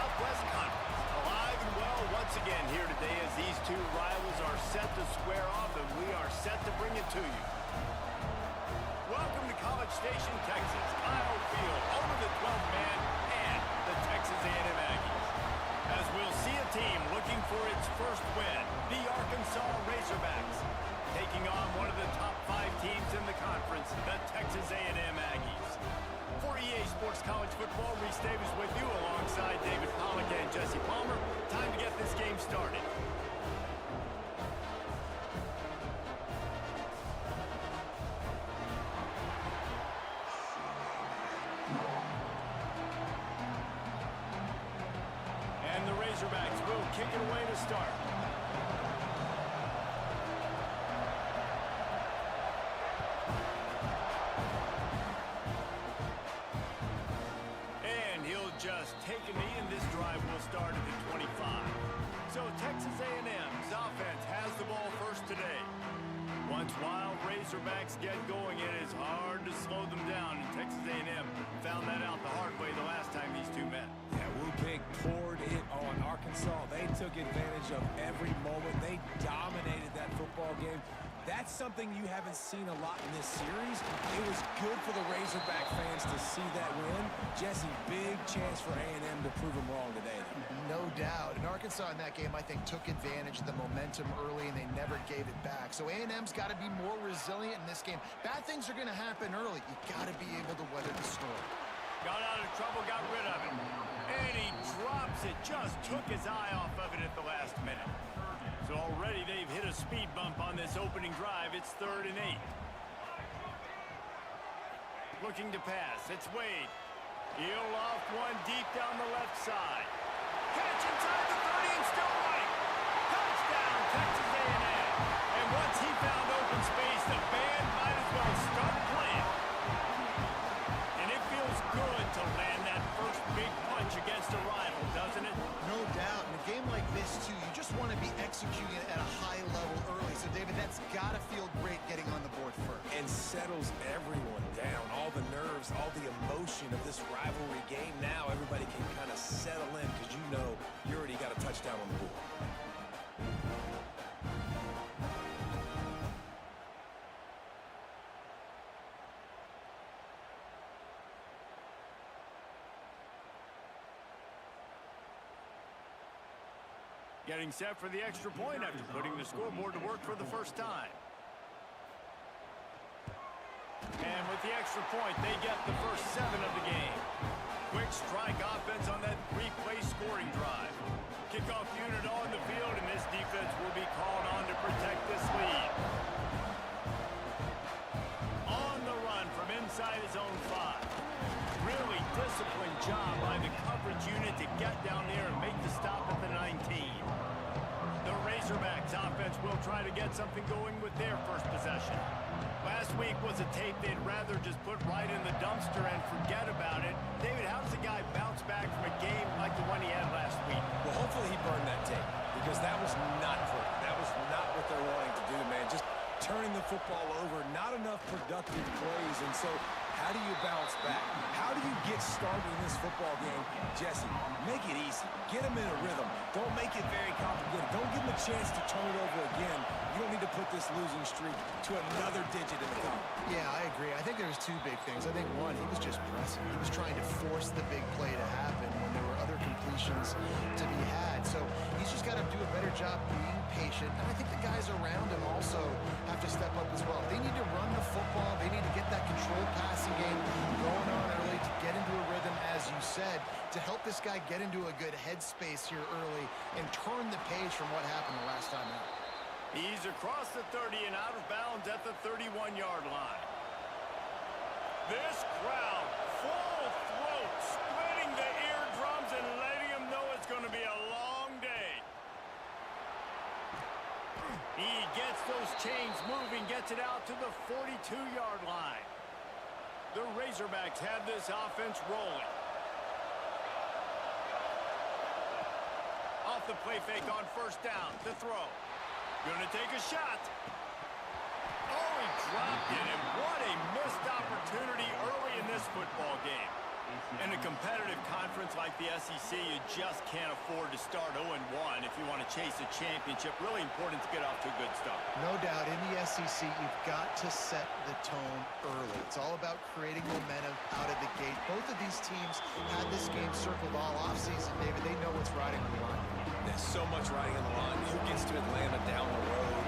Southwest Conference. Alive and well once again here today as these two rivals are set to square off, and we are set to bring it to you. Welcome to College Station, Texas. Kyle Field, home of the 12th man and the Texas A&M Aggies. As we'll see a team looking for its first win, the Arkansas Razorbacks, taking on one of the top 5 teams in the conference, the Texas A&M Aggies. For EA Sports College Football, Reese Davis with you alongside David Pollack and Jesse Palmer. Time to get this game started. And the Razorbacks will kick it away to start. Just take a knee, and this drive will start at the 25. So Texas A&M's offense has the ball first today. Once Wild Razorbacks get going, it is hard to slow them down, and Texas A&M found that out the hard way the last time these two met. Yeah, Wu Pig poured it on Arkansas. They took advantage of every moment. They dominated that football game. That's something you haven't seen a lot in this series. It was good for the Razorback fans to see that win. Jesse, big chance for A&M to prove them wrong today. No doubt. And Arkansas in that game, I think, took advantage of the momentum early, and they never gave it back. So A&M's got to be more resilient in this game. Bad things are going to happen early. You got to be able to weather the storm. Got out of trouble, got rid of it. And he drops it. Just took his eye off of it at the last minute. So already they've hit a speed bump on this opening drive. It's 3rd and 8. Looking to pass. It's Wade. He'll off one deep down the left side. Catch inside the 30 and still right. Touchdown, Texas A&M. And once he found open space, the band might as well start playing. And it feels good to land that first big punch against a rival, doesn't it? No doubt. In a game like this, too, you just want to be executing at a high level early. So, David, that's got to feel great getting on the board first. And settles everyone down. All the nerves, all the emotion of this rivalry game. Now everybody can kind of settle in because you know you already got a touchdown on the board. Getting set for the extra point after putting the scoreboard to work for the first time. And with the extra point, they get the first 7 of the game. Quick strike offense on that 3-play scoring drive. Kickoff unit on the field, and this defense will be called on to protect this lead. On the run from inside his own 5. Really disciplined job by the coverage unit to get down there and make the stop at the 19. The Razorbacks offense will try to get something going with their first possession. Last week was a tape they'd rather just put right in the dumpster and forget about it. David, how does a guy bounce back from a game like the one he had last week? Well, hopefully he burned that tape because that was not pretty. That was not what they're wanting to do, man. Just turning the football over, not enough productive plays, and so how do you bounce back? How do you get started in this football game? Jesse, make it easy. Get them in a rhythm. Don't make it very complicated. Don't give them a chance to turn it over again. You don't need to put this losing streak to another digit in the column. Yeah, I agree. I think there's 2 big things. I think, one, he was just pressing. He was trying to force the big play to happen when there were other completions to be had. So he's just got to do a better job being patient. And I think the guys around him also have to step up as well. They need to run the football. They need to get that controlled passing game going on early to get into a rhythm, as you said, to help this guy get into a good headspace here early and turn the page from what happened the last time out. He's across the 30 and out of bounds at the 31-yard line. This crowd, full throat, splitting the eardrums and letting them know it's going to be a long day. He gets those chains moving, gets it out to the 42-yard line. The Razorbacks have this offense rolling. Off the play fake on first down to throw. Gonna take a shot. Oh, he dropped it, and what a missed opportunity early in this football game. In a competitive conference like the SEC, you just can't afford to start 0-1 if you want to chase a championship. Really important to get off to a good start. No doubt, in the SEC, you've got to set the tone early. It's all about creating momentum out of the gate. Both of these teams had this game circled all offseason, David. They know what's riding on the line. There's so much riding on the line. Who gets to Atlanta down the road?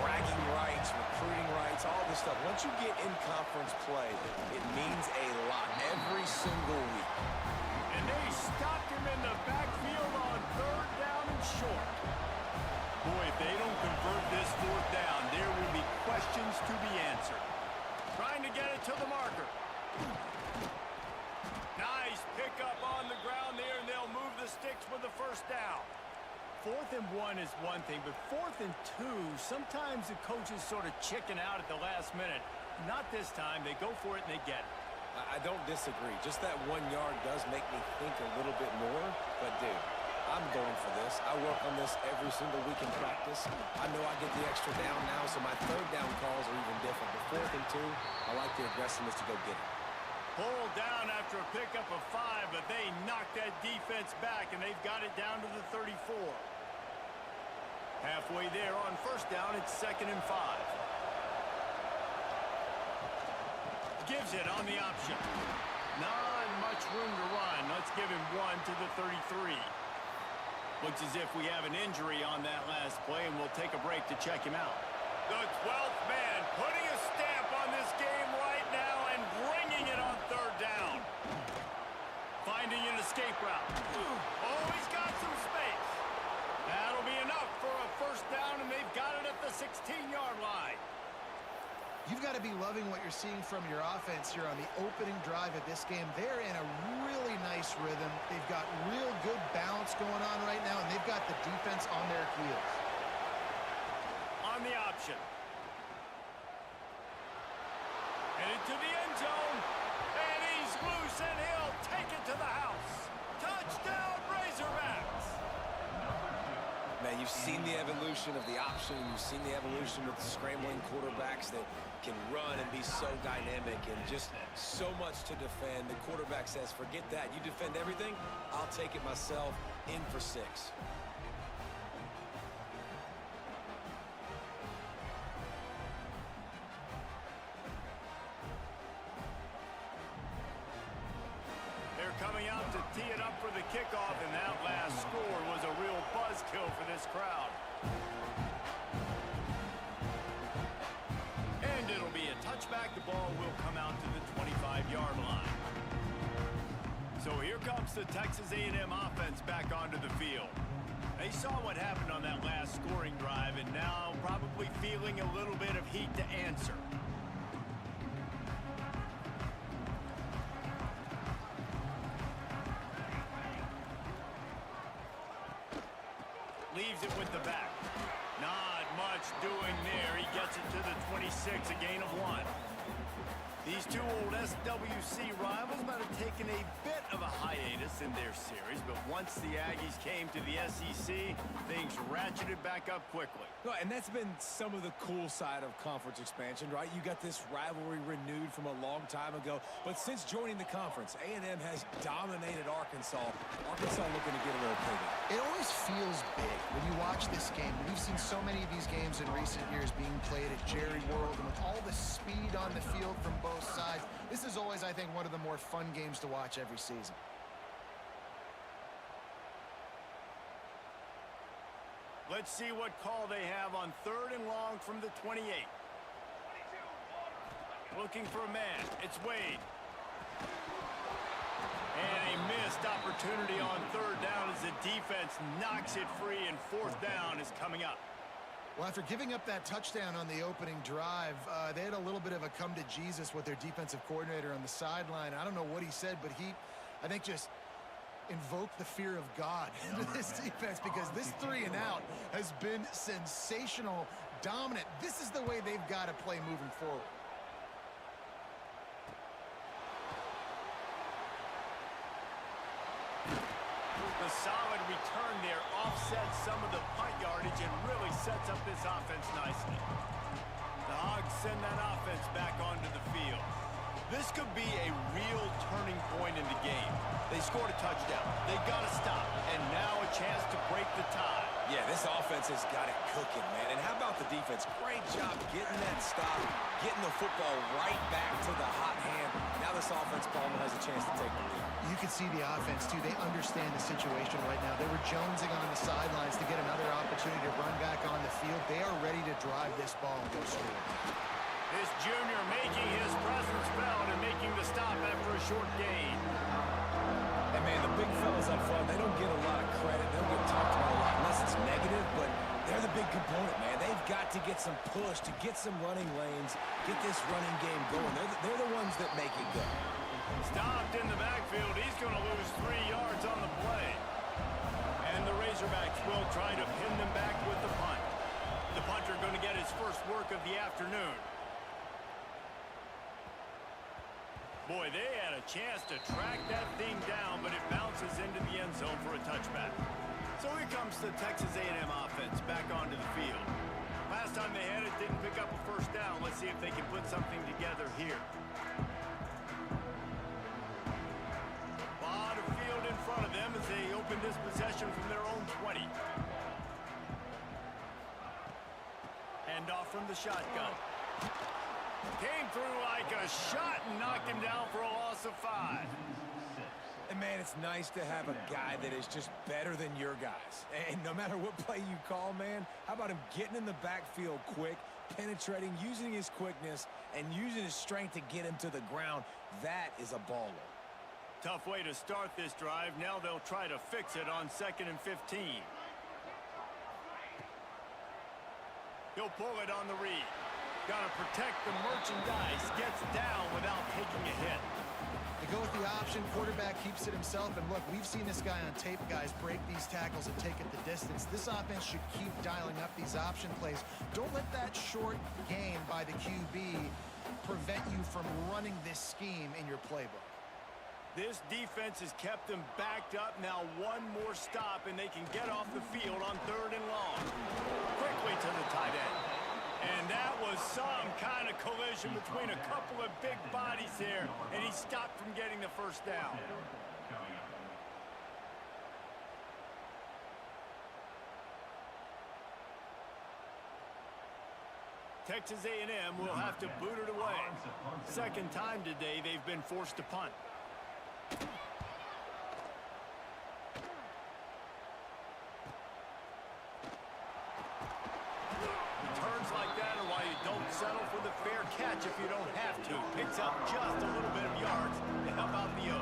Bragging rights, recruiting rights, all this stuff. Once you get in conference play, it means a lot every single week. And they stopped him in the backfield on 3rd down and short. Boy, if they don't convert this 4th down, there will be questions to be answered. Trying to get it to the marker. Nice pickup on the ground there, and they'll move the sticks with the 1st down. 4th and 1 is one thing, but 4th and 2, sometimes the coaches sort of chicken out at the last minute. Not this time. They go for it and they get it. I don't disagree. Just that 1 yard does make me think a little bit more. But, dude, I'm going for this. I work on this every single week in practice. I know I get the extra down now, so my 3rd down calls are even different. But 4th and 2, I like the aggressiveness to go get it. Pulled down after a pickup of 5, but they knocked that defense back, and they've got it down to the 34. Halfway there on 1st down, it's 2nd and 5. Gives it on the option. Not much room to run. Let's give him 1 to the 33. Looks as if we have an injury on that last play, and we'll take a break to check him out. The 12th man putting a stamp on this game right now and bringing it on 3rd down. Finding an escape route. Oh, he's got some space. That'll be enough for a 1st down, and they've got it at the 16-yard line. You've got to be loving what you're seeing from your offense here on the opening drive of this game. They're in a really nice rhythm. They've got real good balance going on right now, and they've got the defense on their heels. On the option. Headed to the end zone, and he's loose, and he'll take it to the house. Touchdown, Razorbacks! Man, you've seen the evolution of the option. You've seen the evolution of the scrambling quarterbacks that can run and be so dynamic and just so much to defend. The quarterback says, forget that. You defend everything, I'll take it myself. In for 6. Coming out to tee it up for the kickoff, and that last score was a real buzzkill for this crowd. And it'll be a touchback. The ball will come out to the 25-yard line. So here comes the Texas A&M offense back onto the field. They saw what happened on that last scoring drive, and now probably feeling a little bit of heat to answer. Leaves it with the back. Not much doing there. He gets it to the 26, a gain of 1. These two old SWC rivals might have taken a bit of a hiatus in their series, but once the Aggies came to the SEC, things ratcheted back up quickly. No, and that's been some of the cool side of conference expansion, right? You got this rivalry renewed from a long time ago, but since joining the conference, A&M has dominated Arkansas. Arkansas looking to get a little bigger. It always feels big when you watch this game. We've seen so many of these games in recent years being played at Jerry World, and with all the speed on the field from both sides, this is always, I think, one of the more fun games to watch every season. Let's see what call they have on 3rd and long from the 28. Looking for a man. It's Wade. And a missed opportunity on 3rd down as the defense knocks it free, and 4th down is coming up. Well, after giving up that touchdown on the opening drive, they had a little bit of a come-to-Jesus with their defensive coordinator on the sideline. I don't know what he said, but he, I think, just invoked the fear of God into this defense, because this 3 and out has been sensational, dominant. This is the way they've got to play moving forward. The solid return there offsets some of the punt yardage and really sets up this offense nicely. The Hogs send that offense back onto the field. This could be a real turning point in the game. They scored a touchdown. They got to stop. And now a chance to break the tie. Yeah, this offense has got it cooking, man. And how about the defense? Great job getting that stop, getting the football right back to the hot hand. Now this offense, Palmer, has a chance to take the lead. You can see the offense, too. They understand the situation right now. They were jonesing on the sidelines to get another opportunity to run back on the field. They are ready to drive this ball and go score. This junior making his presence felt and making the stop after a short gain. And, man, the big fellas up front, they don't get a lot of credit. They don't get talked about a lot unless it's negative, but they're the big component, man. They've got to get some push, to get some running lanes, get this running game going. They're the ones that make it go. Stopped in the backfield. He's going to lose 3 yards on the play. And the Razorbacks will try to pin them back with the punt. The punter going to get his first work of the afternoon. Boy, they had a chance to track that thing down, but it bounces into the end zone for a touchback. So here comes the Texas A&M offense back onto the field. Last time they had it, didn't pick up a first down. Let's see if they can put something together here. A lot of field in front of them as they open this possession from their own 20. Hand off from the shotgun. Came through like a shot and knocked him down for a loss of 5. And, man, it's nice to have a guy that is just better than your guys. And no matter what play you call, man, how about him getting in the backfield quick, penetrating, using his quickness, and using his strength to get him to the ground? That is a baller. Tough way to start this drive. Now they'll try to fix it on 2nd and 15. He'll pull it on the read. Got to protect the merchandise. Gets down without taking a hit. They go with the option. Quarterback keeps it himself. And look, we've seen this guy on tape, guys, break these tackles and take it the distance. This offense should keep dialing up these option plays. Don't let that short gain by the QB prevent you from running this scheme in your playbook. This defense has kept them backed up. Now one more stop, and they can get off the field on 3rd and long. Quickly to the tight end. And that was some kind of collision between a couple of big bodies here, and he stopped from getting the first down. Texas A&M will have to boot it away. Second time today they've been forced to punt. Settle for the fair catch if you don't have to. Picks up just a little bit of yards to help out the O.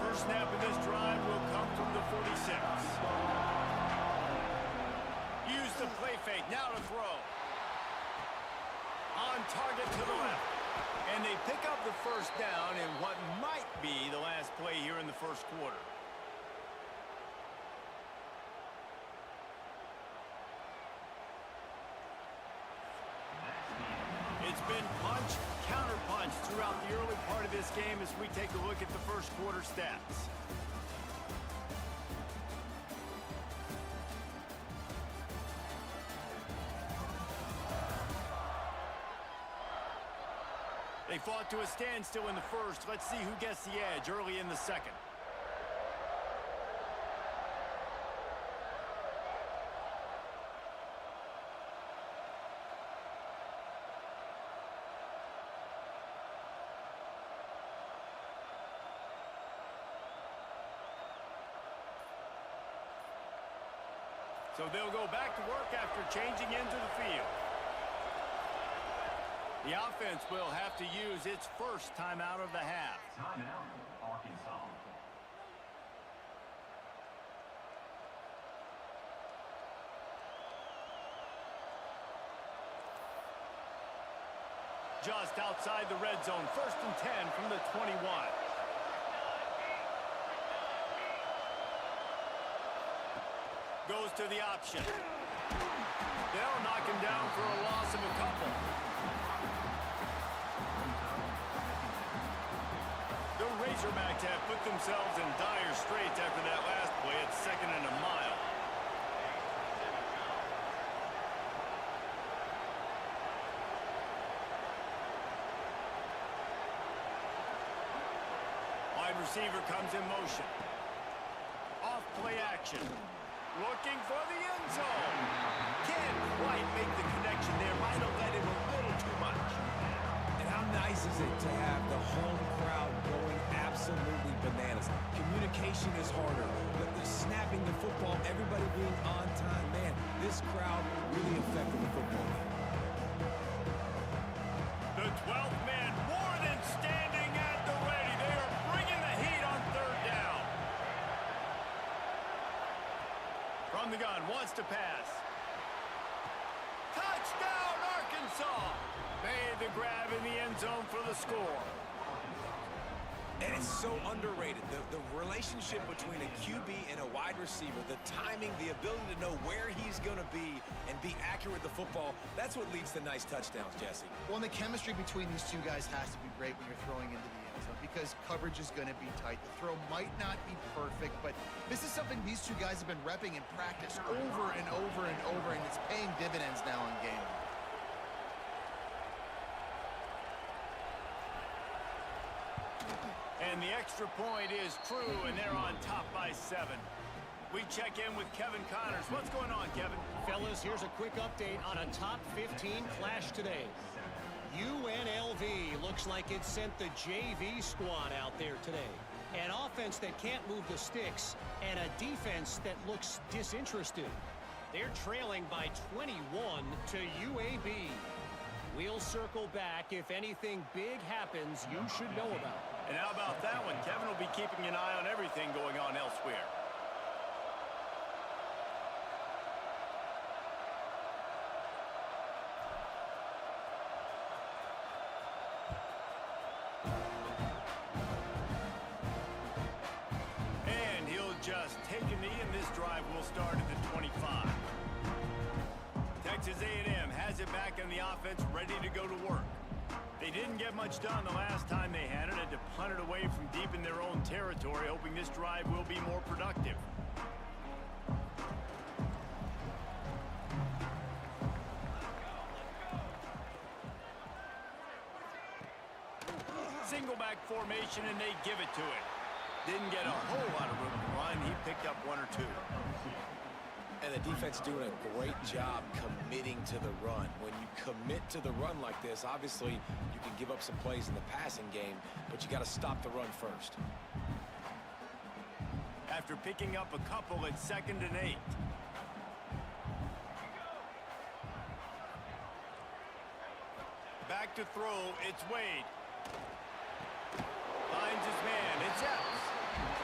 First snap of this drive will come from the 46. Use the play fake. Now to throw. On target to the left. And they pick up the first down in what might be the last play here in the first quarter. It's been punch, counter-punch throughout the early part of this game as we take a look at the first quarter stats. They fought to a standstill in the first. Let's see who gets the edge early in the second. So they'll go back to work after changing into the field. The offense will have to use its first timeout of the half. Timeout, Arkansas. Just outside the red zone, 1st and 10 from the 21. Goes to the option. They'll knock him down for a loss of a couple. Razorbacks have put themselves in dire straits after that last play at 2nd and a mile. Wide receiver comes in motion. Off play action. Looking for the end zone. Can't quite make the connection there. Might have led him a little too much. And how nice is it to have the home crowd going absolutely bananas? Communication is harder. The snapping the football, everybody being on time. Man, this crowd really affected the football game. The 12th man more than standing at the ready. They are bringing the heat on 3rd down. From the gun, wants to pass. Touchdown, Arkansas! Made the grab in the end zone for the score. And it's so underrated. The relationship between a QB and a wide receiver, the timing, the ability to know where he's going to be and be accurate with the football, that's what leads to nice touchdowns, Jesse. Well, and the chemistry between these two guys has to be great when you're throwing into the end zone because coverage is going to be tight. The throw might not be perfect, but this is something these two guys have been repping in practice over and over and over, and it's paying dividends now in game. And the extra point is true, and they're on top by 7. We check in with Kevin Connors. What's going on, Kevin? Fellas, here's a quick update on a top 15 clash today. UNLV looks like it sent the JV squad out there today. An offense that can't move the sticks and a defense that looks disinterested. They're trailing by 21 to UAB. We'll circle back if anything big happens you should know about. And how about that one? Kevin will be keeping an eye on everything going on elsewhere. And he'll just take a knee, and this drive will start at the 25. Texas A&M has it back in the offense, ready to go to work. They didn't get much done the last time they had to punt it away from deep in their own territory, hoping this drive will be more productive. Single back formation, and they give it to him. Didn't get a whole lot of room to run. He picked up 1 or 2. And the defense doing a great job committing to the run. When you commit to the run like this, obviously you can give up some plays in the passing game, but you got to stop the run first. After picking up a couple at 2nd and 8. Back to throw, it's Wade. Finds his man, it's Epps.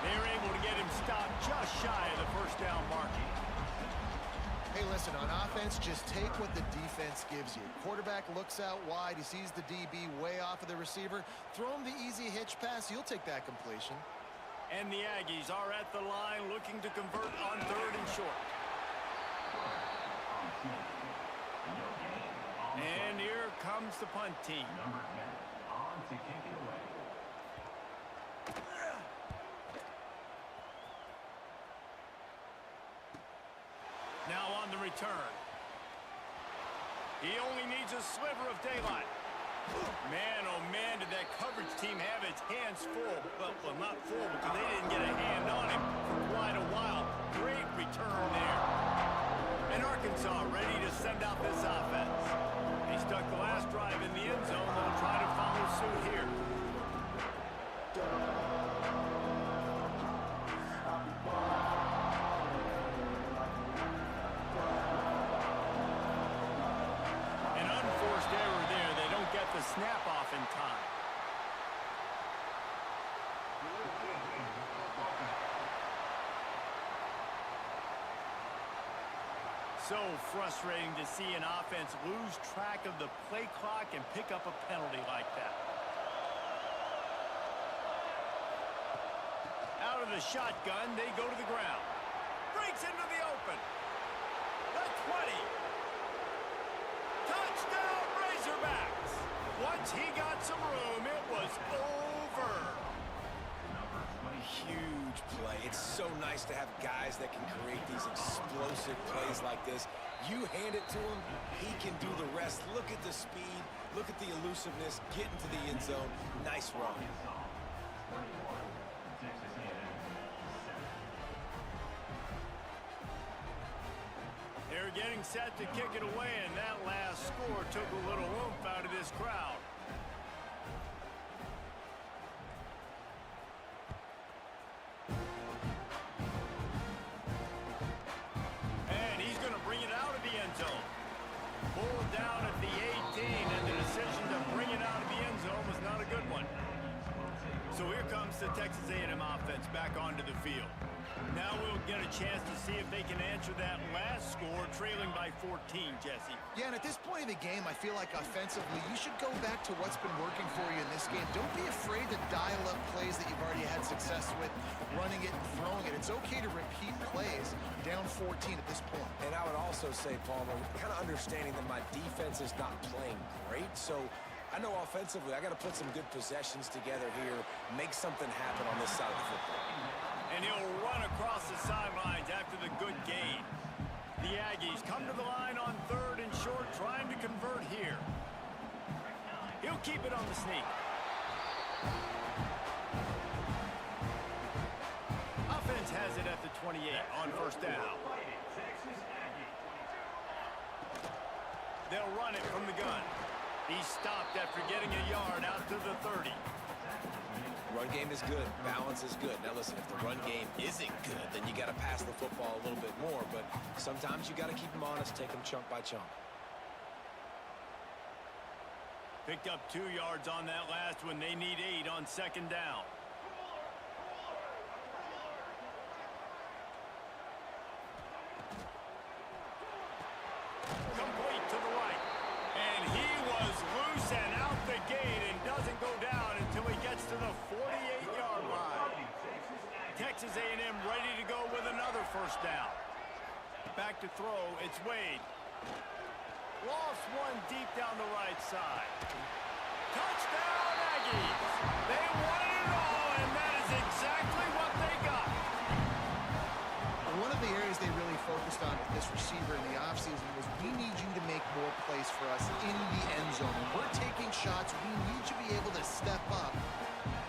They're able to get him stopped just shy of the 1st down marking. Hey, listen, on offense, just take what the defense gives you. Quarterback looks out wide. He sees the DB way off of the receiver. Throw him the easy hitch pass. You'll take that completion. And the Aggies are at the line looking to convert on 3rd and short. And here comes the punt team. Number 10 on to kick it away. Now on the return. He only needs a sliver of daylight. Man, oh man, did that coverage team have its hands full. Well, not full because they didn't get a hand on him for quite a while. Great return there. And Arkansas ready to send out this offense. They stuck the last drive in the end zone. They'll try to follow suit here. The snap off in time. So frustrating to see an offense lose track of the play clock and pick up a penalty like that. Out of the shotgun, they go to the ground. Breaks into the open. The 20. Touchdown, Razorbacks. Once he got some room, it was over. Huge play. It's so nice to have guys that can create these explosive plays like this. You hand it to him, he can do the rest. Look at the speed, look at the elusiveness, get into the end zone. Nice run. They're getting set to kick it away, and that last score took a little oomph out of this crowd. And he's going to bring it out of the end zone. Pulled down at the 18, and the decision to bring it out of the end zone was not a good one. So here comes the Texas A&M offense back onto the field. Now we'll get a chance to see if they can answer that last score, trailing by 14, Jesse. Yeah, and at this point in the game, I feel like offensively, you should go back to what's been working for you in this game. Don't be afraid to dial up plays that you've already had success with, running it and throwing it. It's okay to repeat plays down 14 at this point. And I would also say, Palmer, kind of understanding that my defense is not playing great, so I know offensively I got to put some good possessions together here, make something happen on this side of the football. And he'll run across the sidelines after the good gain. The Aggies come to the line on 3rd and short, trying to convert here. He'll keep it on the sneak. Offense has it at the 28 on 1st down. They'll run it from the gun. He's stopped after getting a yard out to the 30. Run game is good. Balance is good. Now, listen, if the run game isn't good, then you got to pass the football a little bit more. But sometimes you got to keep them honest, take them chunk by chunk. Picked up 2 yards on that last one. They need 8 on 2nd down. Complete to the right. And he was loose and out the gate and doesn't go down until he gets to the 48-yard line. Texas A&M ready to go with another 1st down. Back to throw, it's Wade. Lost one deep down the right side. Touchdown, Aggies! They won it all, and that is exactly what they got. One of the areas they really focused on with this receiver in the offseason was we need you to make more plays for us in the end zone. When we're taking shots, we need you to be able to step up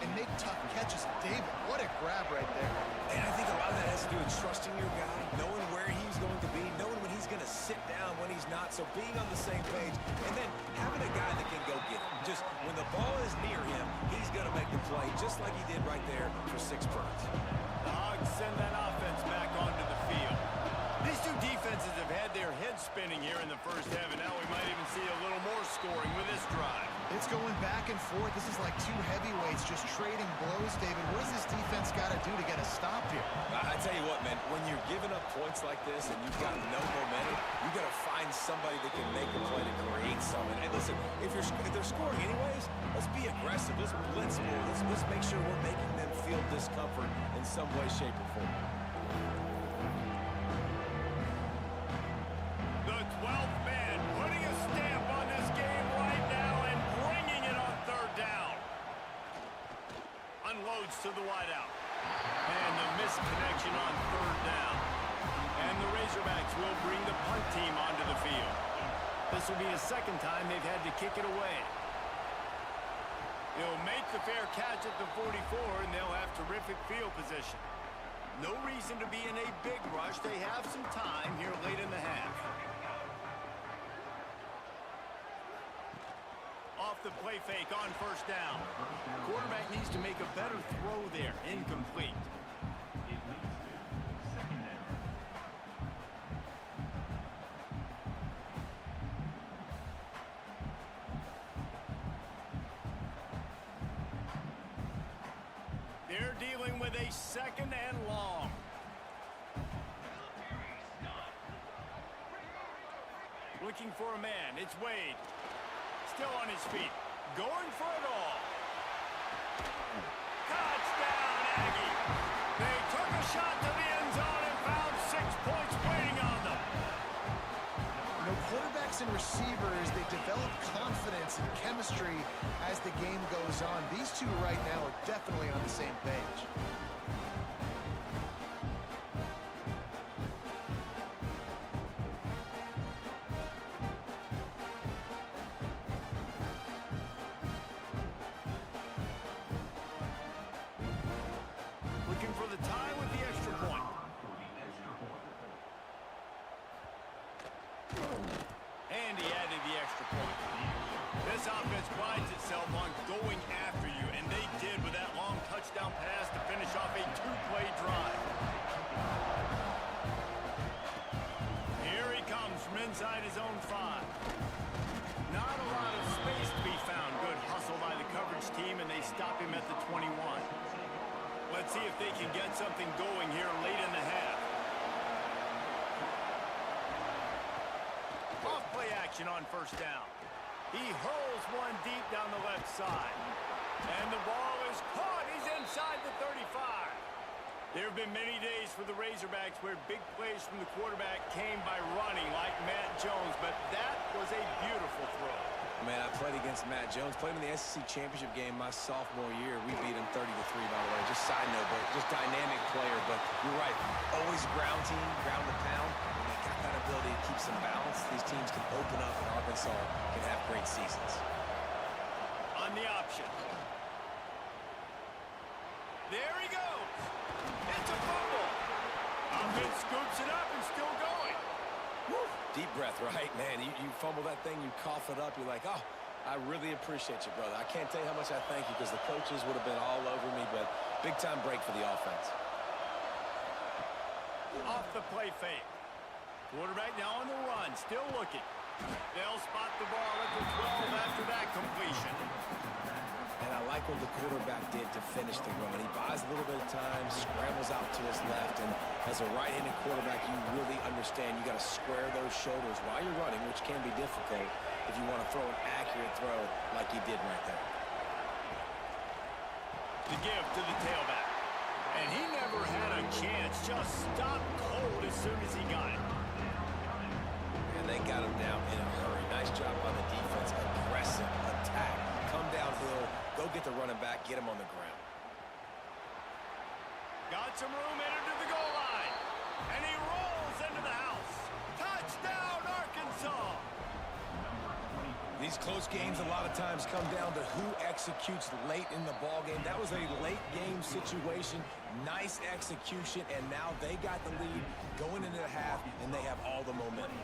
and make tough catches. David, what a grab right there. And I think a lot of that has to do with trusting your guy, knowing where he's going to be, knowing when he's going to sit down, when he's not. So being on the same page, and then having a guy that can go get him. Just when the ball is near him, he's going to make the play, just like he did right there for 6 points. The Hogs send that offense back onto the field. These two defenses have had their heads spinning here in the 1st half, and now we might even see a little more scoring with this drive. It's going back and forth. This is like 2 heavyweights just trading blows, David. What does this defense got to do to get a stop here? I tell you what, man, when you're giving up points like this and you've got no momentum, you got to find somebody that can make a play to create something. And listen, if they're scoring anyways, let's be aggressive. Let's blitz more. Let's make sure we're making them feel discomfort in some way, shape, or form. The 12th man putting a stamp on this game right now and bringing it on 3rd down. Unloads to the wideout. And the missed connection on 3rd down. And the Razorbacks will bring the punt team onto the field. This will be the 2nd time they've had to kick it away. They'll make the fair catch at the 44, and they'll have terrific field position. No reason to be in a big rush. They have some time here late in the half. Off the play fake on 1st down. Quarterback needs to make a better throw there. Incomplete. They're dealing with a 2nd and long. Looking for a man. It's Wade. Still on his feet. Going for it all. Touchdown, Aggie. They took a shot to the end zone and found 6 points waiting on them. No quarterbacks and receivers, they develop confidence and chemistry as the game goes on. These two right now are definitely on the same page. Looking for the tie with the extra point. And he added the extra point. This offense prides itself on going after you, and they did with that long touchdown pass to finish off a two-play drive. Here he comes from inside his own 5. Not a lot of space to be found. Good hustle by the coverage team, and they stop him at the 21. Let's see if they can get something going here late in the half. Off-play action on first down. He hurls one deep down the left side. And the ball is caught. He's inside the 35. There have been many days for the Razorbacks where big plays from the quarterback came by running like Matt Jones, but that was a beautiful throw. Man, I played against Matt Jones. Played in the SEC championship game my sophomore year. We beat him 30-3, by the way. Just side note, but just dynamic player. But you're right. Always ground team, ground and pound. When they got that ability to keep some balance, these teams can open up, and Arkansas can have great seasons. On the option. There he goes. It's a fumble. Offense scoops it up and still going. Woo. Deep breath, right, man? You fumble that thing, you cough it up, you're like, oh, I really appreciate you, brother. I can't tell you how much I thank you because the coaches would have been all over me, but big-time break for the offense. Off the play fake. Quarterback now on the run, still looking. They'll spot the ball at the 12 after that completion. And I like what the quarterback did to finish the run. He buys a little bit of time, scrambles out to his left, and as a right-handed quarterback, you really understand you got to square those shoulders while you're running, which can be difficult if you want to throw an accurate throw like he did right there. The give to the tailback. And he never had a chance, just stopped cold as soon as he got it. And they got him down in a hurry. Nice job by the defense. Aggressive attack. Come downhill, go get the running back, get him on the ground. Got some room, entered to the goal line. And he rolls into the house. Touchdown, Arkansas! These close games a lot of times come down to who executes late in the ball game. That was a late game situation. Nice execution, and now they got the lead going into the half, and they have all the momentum.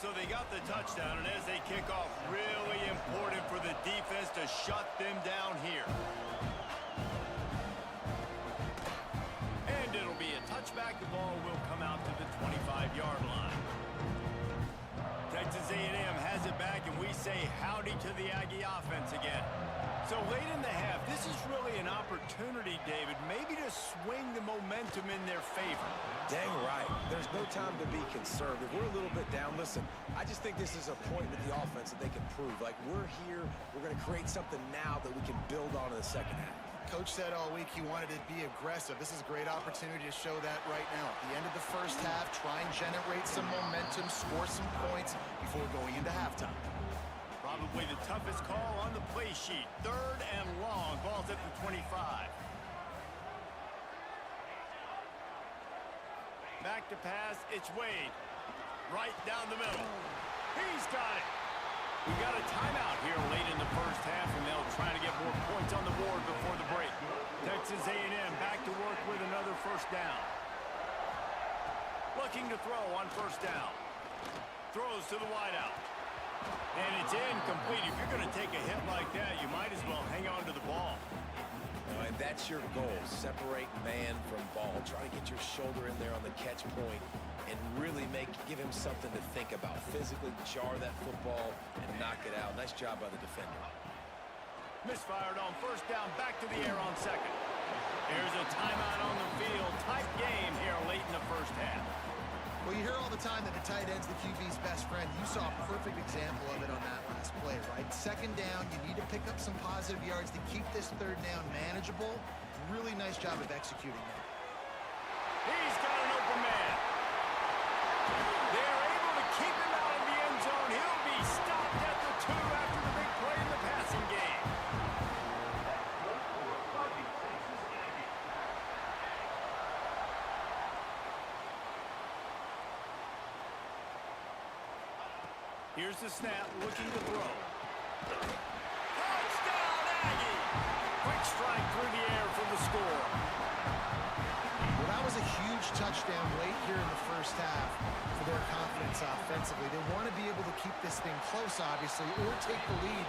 So they got the touchdown, and as they kick off, really important for the defense to shut them down here. And it'll be a touchback. The ball will come out to the 25-yard line. Texas A&M has it back, and we say howdy to the Aggie offense again. So late in the half, this is really an opportunity, David, maybe to swing the momentum in their favor. Dang right. There's no time to be conservative. We're a little bit down. Listen, I just think this is a point with the offense that they can prove. Like, we're here. We're going to create something now that we can build on in the second half. Coach said all week he wanted to be aggressive. This is a great opportunity to show that right now. At the end of the first half, try and generate some momentum, score some points before going into halftime. Probably the toughest call on the play sheet. 3rd and long. Ball's at the 25. Back to pass. It's Wade. Right down the middle. He's got it. We got a timeout here late in the first half, and they'll try to get more points on the board before the break. Texas A&M back to work with another first down. Looking to throw on first down. Throws to the wideout. And it's incomplete. If you're going to take a hit like that, you might as well hang on to the ball. And that's your goal. Separate man from ball. Try to get your shoulder in there on the catch point and really give him something to think about. Physically jar that football and knock it out. Nice job by the defender. Misfired on first down. Back to the air on second. There's a timeout on the field. Tight game here late in the first half. Well, you hear all the time that the tight end's the QB's best friend. You saw a perfect example of it on that last play, right? Second down, you need to pick up some positive yards to keep this third down manageable. Really nice job of executing that. He's got an open man. They're able to keep him out of the end zone. He'll be stopped at the 2 after the big play in the passing game. Here's the snap, looking to throw. Touchdown, Aggie! Quick strike through the air for the score. Well, that was a huge touchdown late here in the first half for their confidence offensively. They want to be able to keep this thing close, obviously, or take the lead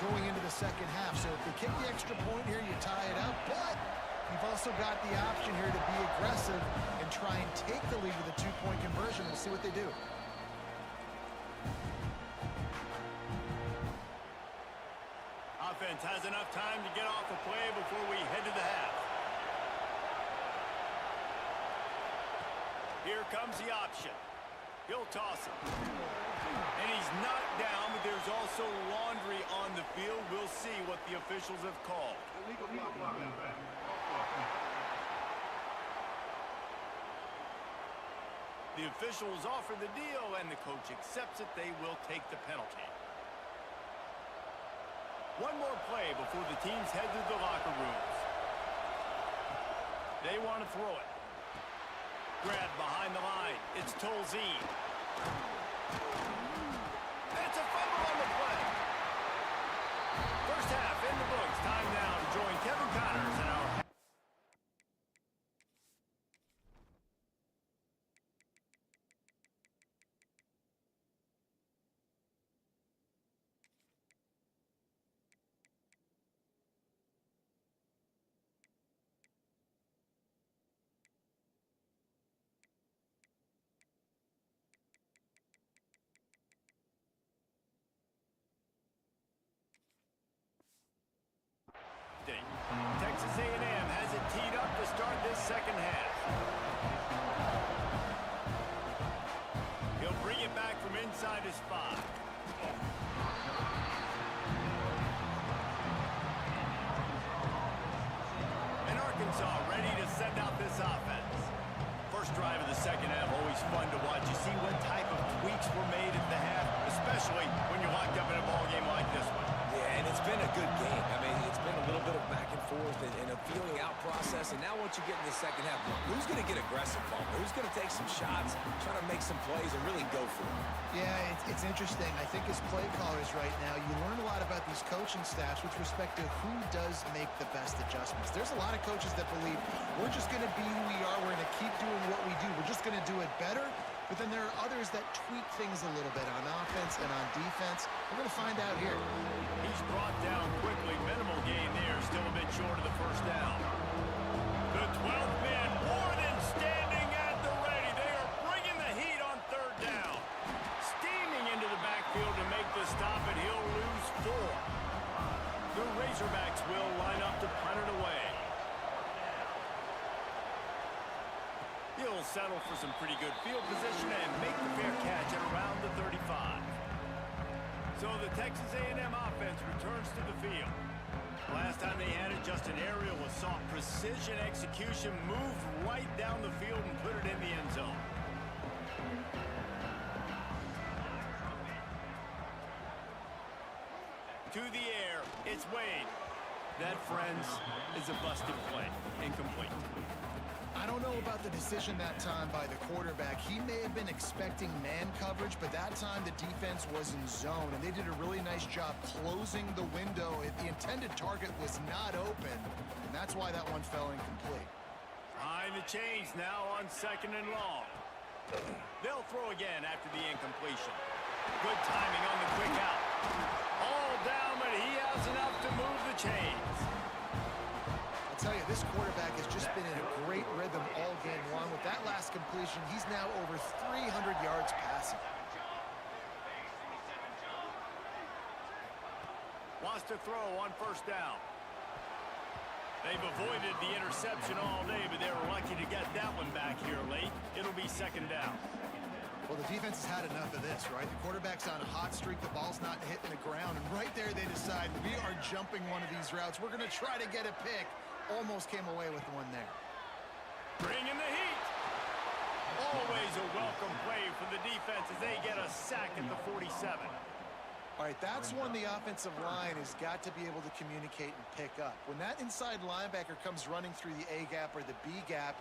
going into the second half. So if they kick the extra point here, you tie it up. But you've also got the option here to be aggressive and try and take the lead with a two-point conversion. We'll see what they do. Offense has enough time to get off a play before we head to the half. Here comes the option. He'll toss it. And he's knocked down, but there's also laundry on the field. We'll see what the officials have called. The officials offer the deal, and the coach accepts it. They will take the penalty. One more play before the teams head to the locker rooms. They want to throw it. Grab behind the line. It's Tolzien. That's a fumble on the play. First half in the books. Time now to join Kevin Connors and our... Texas A&M has it teed up to start this second half. He'll bring it back from inside his 5. And Arkansas ready to send out this offense. First drive of the second half, always fun to watch. You see what type of tweaks were made at the half, especially when you're locked up in a ball game like this one. Yeah, and it's been a good game. I mean, it's been a little bit of back and forth and a feeling out process. And now once you get in the second half, who's going to get aggressive, Paul? Who's going to take some shots, try to make some plays, and really go for it? Yeah, it's interesting. I think as play callers right now, you learn a lot about these coaching staffs with respect to who does make the best adjustments. There's a lot of coaches that believe we're just going to be who we are. We're going to keep doing what we do. We're just going to do it better. But then there are others that tweak things a little bit on offense and on defense. We're going to find out here. He's brought down quickly. Minimal gain there. Still a bit short of the first down. The 12th man more than standing at the ready. They are bringing the heat on third down. Steaming into the backfield to make the stop, and he'll lose 4. The Razorbacks will line up to punt it away. He'll settle for some pretty good field position and make the fair catch at around the 35. So the Texas A&M offense returns to the field. Last time they had it, just an aerial with soft precision execution, moved right down the field and put it in the end zone. To the air, it's Wade. That, friends, is a busted play. Incomplete. I don't know about the decision that time by the quarterback. He may have been expecting man coverage, but that time the defense was in zone, and they did a really nice job closing the window. The intended target was not open, and that's why that one fell incomplete. Behind the chains now on 2nd and long. They'll throw again after the incompletion. Good timing on the quick out. All down, but he has enough to move the chains. I'll tell you, this quarterback has just been in a great rhythm all game long. With that last completion, he's now over 300 yards passing. Wants to throw on first down. They've avoided the interception all day, but they were lucky to get that one back here late. It'll be 2nd down. Well, the defense has had enough of this, right? The quarterback's on a hot streak. The ball's not hitting the ground. And right there, they decide, we are jumping one of these routes. We're going to try to get a pick. Almost came away with one there. Bring in the heat. Always a welcome play for the defense as they get a sack at the 47. All right, that's one the offensive line has got to be able to communicate and pick up. When that inside linebacker comes running through the A gap or the B gap,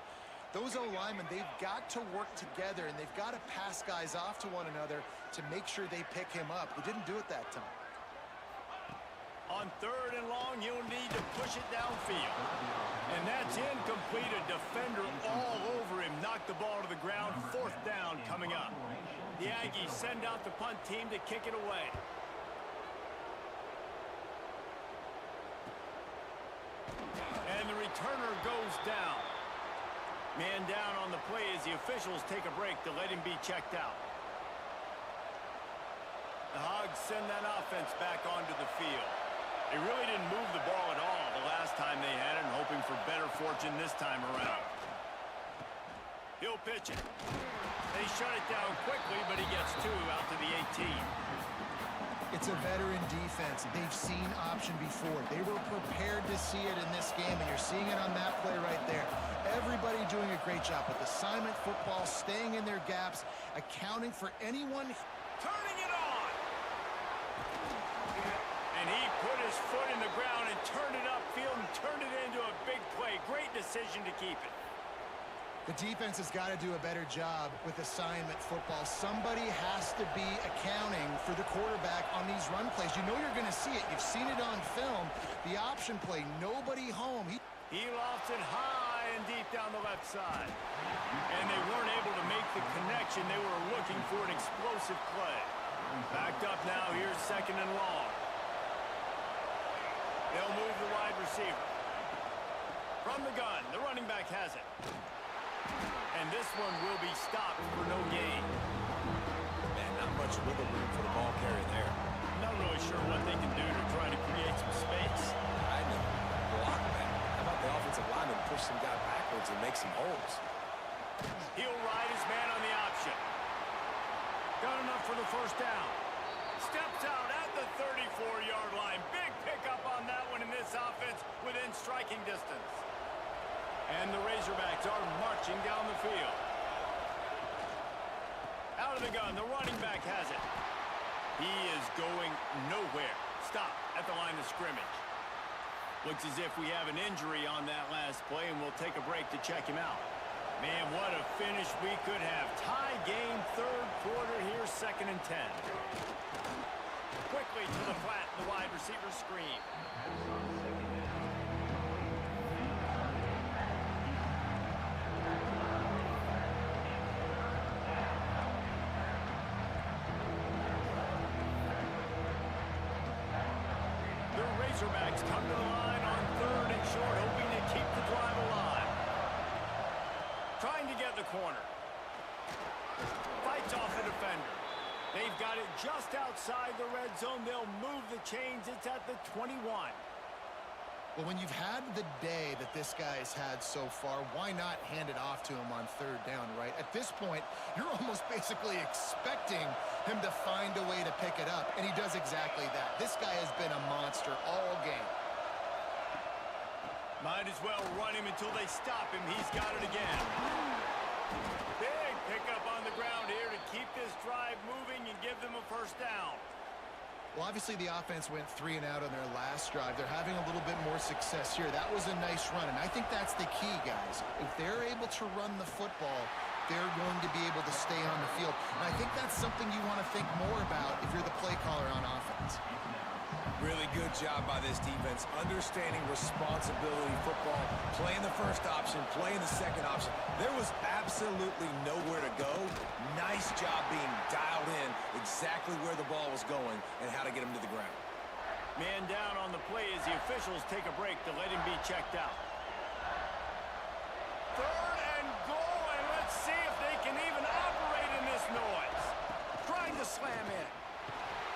those O-linemen, they've got to work together, and they've got to pass guys off to one another to make sure they pick him up. They didn't do it that time. On 3rd and long, you'll need to push it downfield. And that's incomplete. A defender all over him. Knocked the ball to the ground. 4th down coming up. The Aggies send out the punt team to kick it away. And the returner goes down. Man down on the play as the officials take a break to let him be checked out. The Hogs send that offense back onto the field. They really didn't move the ball at all the last time they had it, and hoping for better fortune this time around. He'll pitch it. They shut it down quickly, but he gets 2 out to the 18. It's a veteran defense. They've seen option before. They were prepared to see it in this game, and you're seeing it on that play right there. Everybody doing a great job with assignment football, staying in their gaps, accounting for anyone. Turning it on! And he put his foot in the ground and turned it upfield and turned it into a big play. Great decision to keep it. The defense has got to do a better job with assignment football. Somebody has to be accounting for the quarterback on these run plays. You know you're going to see it. You've seen it on film. The option play, nobody home. He lofts it high and deep down the left side. And they weren't able to make the connection. They were looking for an explosive play. Backed up now. Here's 2nd and long. They'll move the wide receiver. From the gun, the running back has it. And this one will be stopped for no gain. Man, not much wiggle room for the ball carrier there. Not really sure what they can do to try to create some space. I know. Block that. How about the offensive lineman push some guy backwards and make some holes? He'll ride his man on the option. Got enough for the 1st down. Steps out at the 34-yard line. Big pickup on that one in this offense within striking distance. And the Razorbacks are marching down the field. Out of the gun, the running back has it. He is going nowhere. Stop at the line of scrimmage. Looks as if we have an injury on that last play, and we'll take a break to check him out. Man, what a finish we could have. Tie game, 3rd quarter here, 2nd and 10. Quickly to the flat, the wide receiver screen. Razorbacks come to the line on 3rd and short, hoping to keep the drive alive. Trying to get the corner. Fights off the defender. They've got it just outside the red zone. They'll move the chains. It's at the 21. Well, when you've had the day that this guy's had so far, why not hand it off to him on 3rd down, right? At this point, you're almost basically expecting him to find a way to pick it up, and he does exactly that. This guy has been a monster all game. Might as well run him until they stop him. He's got it again. Big pickup on the ground here to keep this drive moving and give them a 1st down. Well, obviously the offense went 3 and out on their last drive. They're having a little bit more success here. That was a nice run, and I think that's the key, guys. If they're able to run the football, they're going to be able to stay on the field. And I think that's something you want to think more about if you're the play caller on offense. Really good job by this defense, understanding responsibility football, playing the 1st option, playing the 2nd option. There was absolutely nowhere to go. Nice job being dialed in exactly where the ball was going and how to get him to the ground. Man down on the play as the officials take a break to let him be checked out. 3rd and goal, and let's see if they can even operate in this noise. Trying to slam in.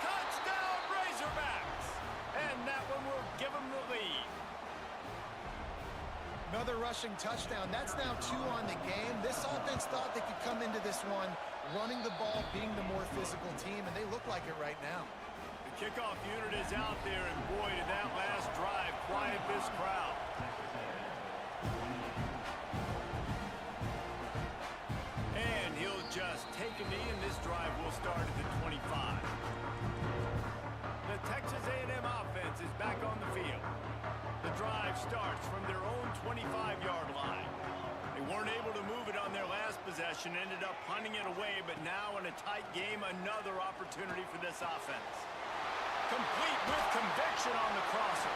Touchdown, Razorbacks! And that one will give them the lead. Another rushing touchdown. That's now 2 on the game. This offense thought they could come into this one running the ball, being the more physical team, and they look like it right now. The kickoff unit is out there, and boy, did that last drive quiet this crowd. And he'll just take a knee, and this drive will start at the 25. The Texas A&M offense is back on the field. The drive starts from their own 25-yard line. They weren't able to move it on their last possession, ended up punting it away, but now in a tight game, another opportunity for this offense. Complete with conviction on the crosser.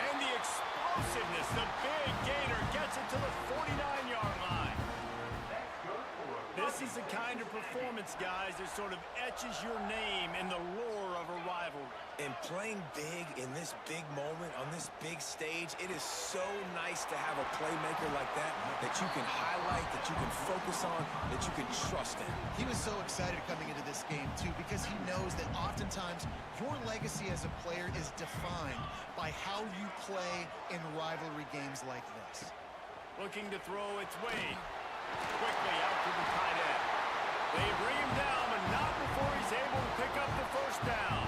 And the explosiveness, the big gainer gets it to the 49-yard line. This is the kind of performance, guys, that sort of etches your name in the lore of a rivalry. And playing big in this big moment, on this big stage, it is so nice to have a playmaker like that that you can highlight, that you can focus on, that you can trust in. He was so excited coming into this game, too, because he knows that oftentimes your legacy as a player is defined by how you play in rivalry games like this. Looking to throw its way. Quickly out to the tight end. They bring him down, but not before he's able to pick up the first down.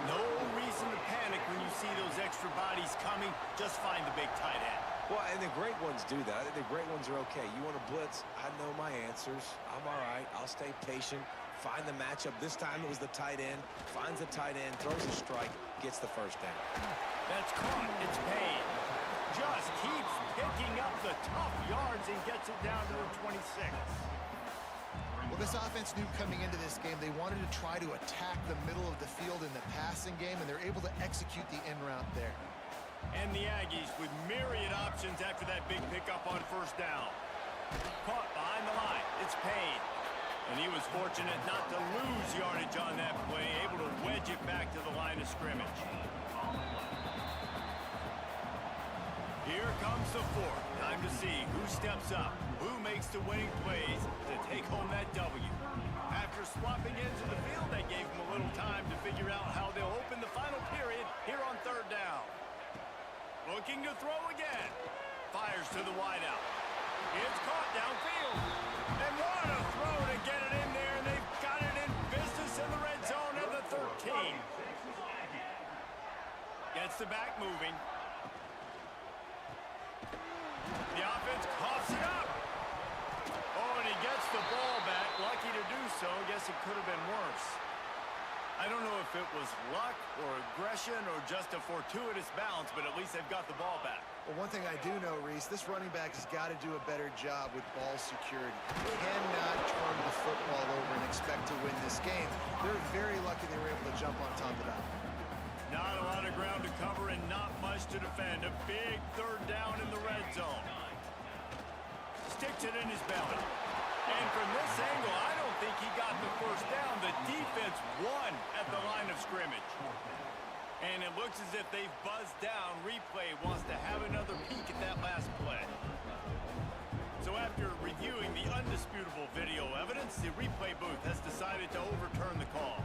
No reason to panic when you see those extra bodies coming. Just find the big tight end. Well, and the great ones do that. I think the great ones are okay. You want to blitz? I know my answers. I'm all right. I'll stay patient. Find the matchup. This time it was the tight end. Finds the tight end, throws a strike, gets the first down. That's caught. It's paid. Just keeps picking up the tough yards and gets it down to the 26. Well, this offense knew coming into this game they wanted to try to attack the middle of the field in the passing game, and they're able to execute the in route there. And the Aggies with myriad options after that big pickup on first down. Caught behind the line. It's paid. And he was fortunate not to lose yardage on that play, able to wedge it back to the line of scrimmage. Here comes the fourth. Time to see who steps up, who makes the winning plays to take home that W. After swapping into the field, that gave them a little time to figure out how they'll open the final period here on third down. Looking to throw again. Fires to the wideout. It's caught downfield. And what a throw to get it in there. And they've got it in business in the red zone at the 13. Gets the back moving. The offense coughs it up. Oh, and he gets the ball back. Lucky to do so. Guess it could have been worse. I don't know if it was luck or aggression or just a fortuitous bounce, but at least they've got the ball back. Well, one thing I do know, Reese, this running back has got to do a better job with ball security. Cannot turn the football over and expect to win this game. They're very lucky they were able to jump on top of that. Not a lot of ground to cover and not much to defend. A big third down in the red zone. Sticks it in his belly. And from this angle, I don't think he got the first down. The defense won at the line of scrimmage. And it looks as if they've buzzed down. Replay wants to have another peek at that last play. So after reviewing the undisputable video evidence, the replay booth has decided to overturn the call.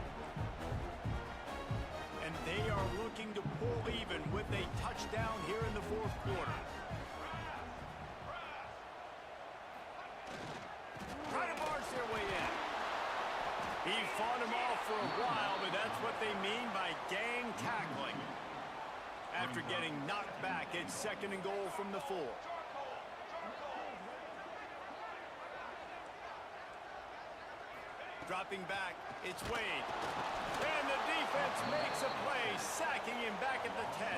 And they are looking to pull even with a touchdown here in the fourth quarter. Try to march their way in. He fought him off for a while, but that's what they mean by gang tackling. After getting knocked back, it's second and goal from the 4. Dropping back, it's Wade. And the defense makes a play, sacking him back at the 10.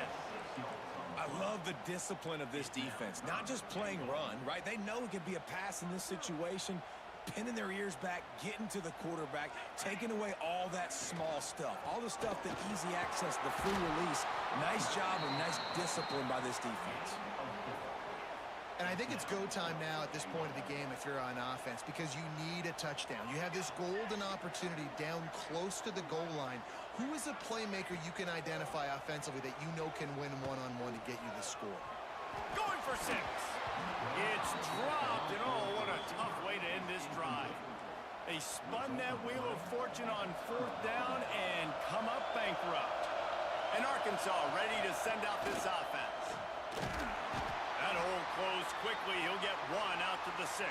I love the discipline of this defense. Not just playing run, right? They know it could be a pass in this situation, pinning their ears back, getting to the quarterback, taking away all that small stuff, all the stuff that easy access, the free release. Nice job and nice discipline by this defense. And I think it's go time now at this point of the game if you're on offense, because you need a touchdown. You have this golden opportunity down close to the goal line. Who is a playmaker you can identify offensively that you know can win one-on-one to get you the score? Going for 6. It's dropped, and oh, what a tough way to end this drive. They spun that wheel of fortune on fourth down and come up bankrupt. And Arkansas ready to send out this offense. That hole closed quickly. He'll get 1 out to the 6.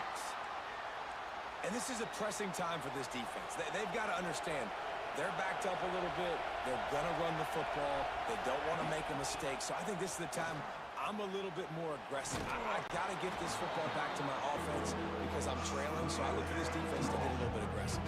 And this is a pressing time for this defense. They've got to understand they're backed up a little bit. They're going to run the football. They don't want to make a mistake. So I think this is the time I'm a little bit more aggressive. I got to get this football back to my offense because I'm trailing. So I look for this defense to get a little bit aggressive.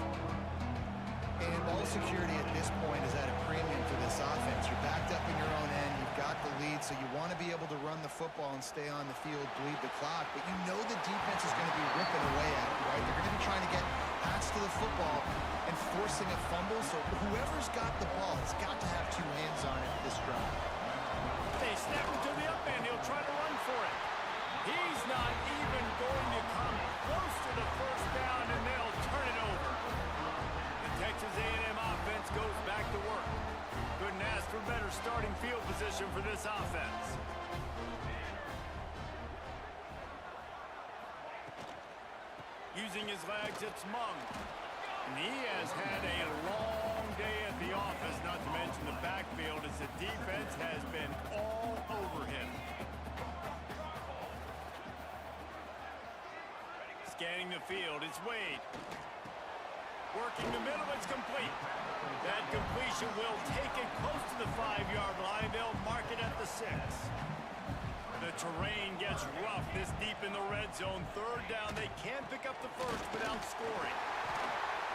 And ball security at this point is at a premium for this offense. You're backed up in your own end. You've got the lead, so you want to be able to run the football and stay on the field, bleed the clock. But you know the defense is going to be ripping away at you, right? They're going to be trying to get past to the football and forcing a fumble. So whoever's got the ball has got to have two hands on it this drive. They snap him to the up end. He'll try to run for it. He's not even going to come close to the first down, and they'll turn it over. Texas A&M offense goes back to work. Couldn't ask for better starting field position for this offense. Using his legs, it's Mung. And he has had a long day at the office, not to mention the backfield, as the defense has been all over him. Scanning the field, it's Wade. Working the middle, it's complete. That completion will take it close to the 5-yard line. They'll mark it at the 6. The terrain gets rough this deep in the red zone. Third down, they can't pick up the first without scoring.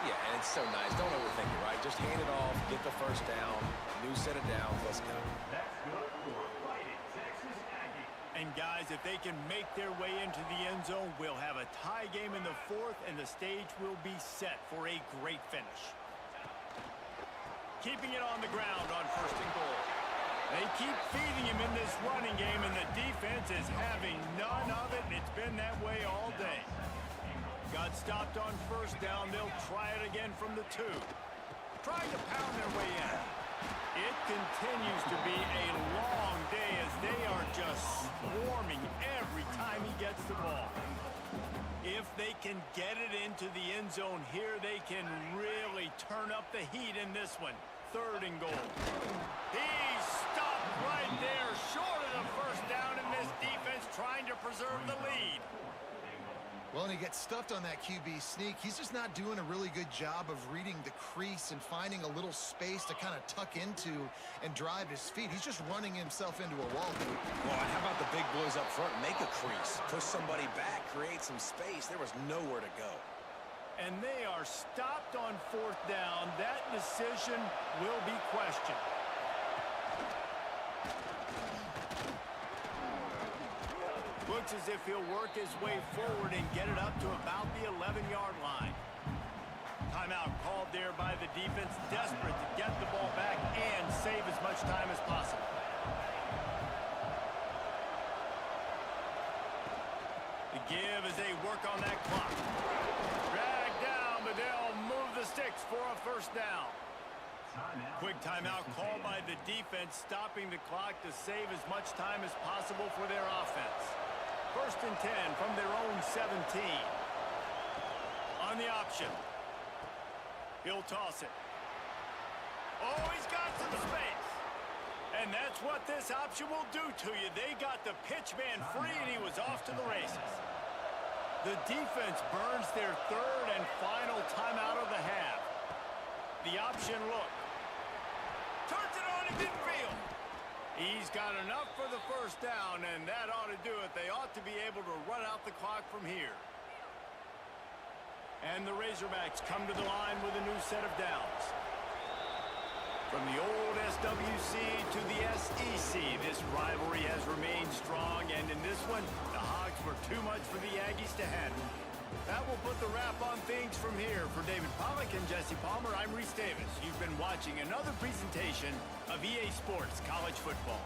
Yeah, and it's so nice. Don't overthink it, right? Just hand it off, get the first down, new set of downs, let's go. That's good for Fighting Texas Aggies. And guys, if they can make their way into the end zone, we'll have a tie game in the 4th, and the stage will be set for a great finish. Keeping it on the ground on 1st and goal. They keep feeding him in this running game, and the defense is having none of it, and it's been that way all day. Got stopped on 1st down. They'll try it again from the 2. Trying to pound their way in. It continues to be a long day as they are just swarming every time he gets the ball. If they can get it into the end zone here, they can really turn up the heat in this one. 3rd and goal. He's stopped right there, short of the first down, and this defense trying to preserve the lead. Well, and he gets stuffed on that QB sneak. He's just not doing a really good job of reading the crease and finding a little space to kind of tuck into and drive his feet. He's just running himself into a wall. Well, and how about the big boys up front? Make a crease, push somebody back, create some space. There was nowhere to go. And they are stopped on 4th down. That decision will be questioned. Looks as if he'll work his way forward and get it up to about the 11-yard line. Timeout called there by the defense, desperate to get the ball back and save as much time as possible. The give as they work on that clock. Drag down, but they'll move the sticks for a 1st down. Quick timeout called by the defense, stopping the clock to save as much time as possible for their offense. 1st and 10 from their own 17. On the option. He'll toss it. Oh, he's got some space. And that's what this option will do to you. They got the pitch man free, and he was off to the races. The defense burns their 3rd and final timeout of the half. The option look. Turns it on in midfield. He's got enough for the 1st down, and that ought to do it. They ought to be able to run out the clock from here. And the Razorbacks come to the line with a new set of downs. From the old SWC to the SEC, this rivalry has remained strong, and in this one, the Hogs were too much for the Aggies to handle. That will put the wrap on things from here. For David Pollack and Jesse Palmer, I'm Reese Davis. You've been watching another presentation of EA Sports College Football.